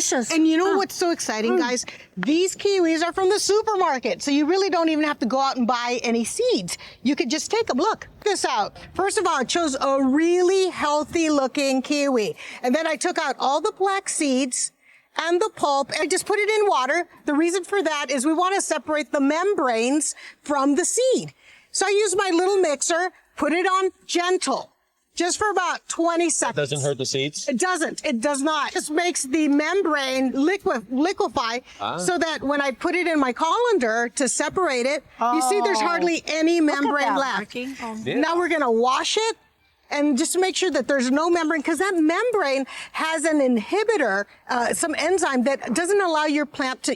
delicious. And you know what's so exciting, guys? These kiwis are from the supermarket, so you really don't even have to go out and buy any seeds. You could just take them. Look this out. First of all, I chose a really healthy looking kiwi. And then I took out all the black seeds and the pulp, and I just put it in water. The reason for that is we want to separate the membranes from the seed. So I use my little mixer, put it on gentle, just for about 20 seconds. That doesn't hurt the seeds? It doesn't. It does not. It just makes the membrane liquefy so that when I put it in my colander to separate it, you see there's hardly any membrane left. Now we're going to wash it and just make sure that there's no membrane, because that membrane has an inhibitor, some enzyme that doesn't allow your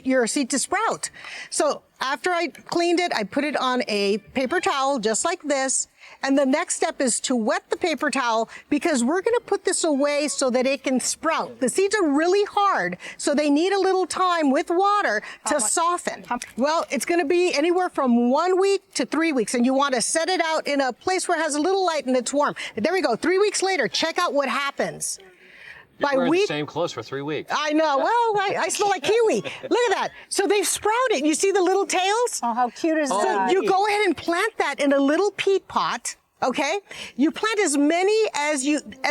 your seed to sprout. So after I cleaned it, I put it on a paper towel just like this. And the next step is to wet the paper towel, because we're going to put this away so that it can sprout. The seeds are really hard, so they need a little time with water to soften. Well, it's going to be anywhere from 1 week to 3 weeks, and you want to set it out in a place where it has a little light and it's warm. There we go. 3 weeks later, check out what happens. You're wearing the same clothes for 3 weeks. I know. Well, I smell like kiwi. Look at that. So they've sprouted. You see the little tails? Oh, how cute is that? So you go ahead and plant that in a little peat pot. Okay, you plant as many as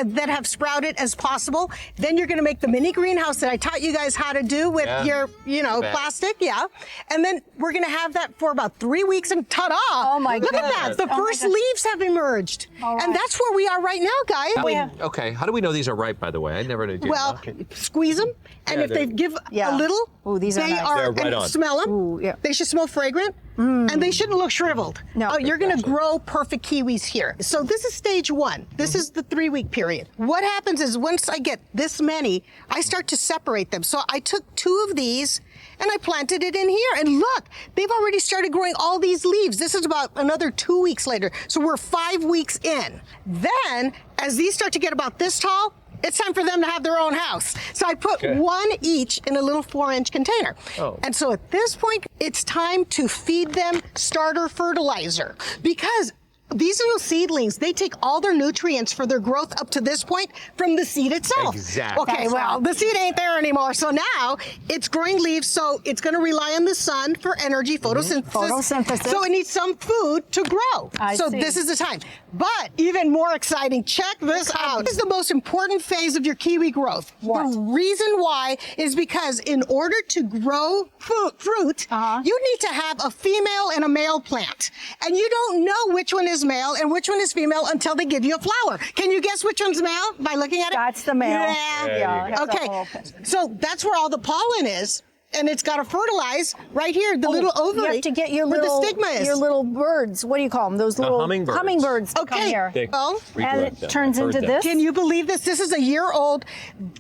that have sprouted as possible. Then you're going to make the mini greenhouse that I taught you guys how to do with your, plastic. Yeah, and then we're going to have that for about 3 weeks, and ta-da! Oh my Look goodness. at that. The first leaves have emerged, and that's where we are right now, guys. Okay, how do we know these are ripe? By the way, I never knew. Well, squeeze them, and if they give a little, these they nice. are right and on. smell them. Ooh, yeah. They should smell fragrant, and they shouldn't look shriveled. No. You're going to grow perfect kiwis here. So this is stage one. This is the 3 week period. What happens is once I get this many, I start to separate them. So I took 2 of these and I planted it in here. And look, they've already started growing all these leaves. This is about another 2 weeks later. So we're 5 weeks in. Then as these start to get about this tall, it's time for them to have their own house. So I put 1 each in a little 4-inch container. And so at this point, it's time to feed them starter fertilizer, because these little seedlings, they take all their nutrients for their growth up to this point from the seed itself. Exactly. Okay, well, the seed ain't there anymore. So now it's growing leaves, so it's going to rely on the sun for energy, photosynthesis. So it needs some food to grow. So this is the time. But even more exciting, check this out. This is the most important phase of your kiwi growth. What? The reason why is because in order to grow fruit, you need to have a female and a male plant. And you don't know which one is male and which one is female until they give you a flower. Can you guess which one's male by looking at it? That's the male. Yeah. Okay. So that's where all the pollen is. And it's got to fertilize right here, the little ovary. You have to get your where little, the stigma is. your little birds. What do you call them? Those little hummingbirds. to come here. Well, And it turns into this. can you believe this? This is a year old.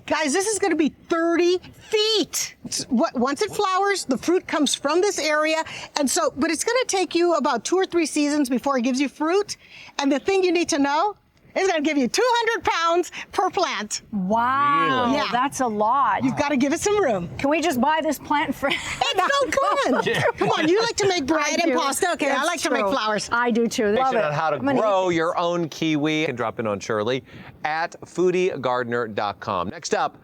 Guys, this is going to be 30 feet. Once it flowers, the fruit comes from this area. And so, but it's going to take you about 2 or 3 seasons before it gives you fruit. And the thing you need to know, it's going to give you 200 pounds per plant. Wow. Yeah. That's a lot. You've got to give it some room. Can we just buy this plant for... It's so fun. Come on, you like to make bread and pasta. Okay, I like to make flowers. I do too. Love it. On how to grow your own kiwi. You can drop in on Shirley at foodiegardener.com. Next up,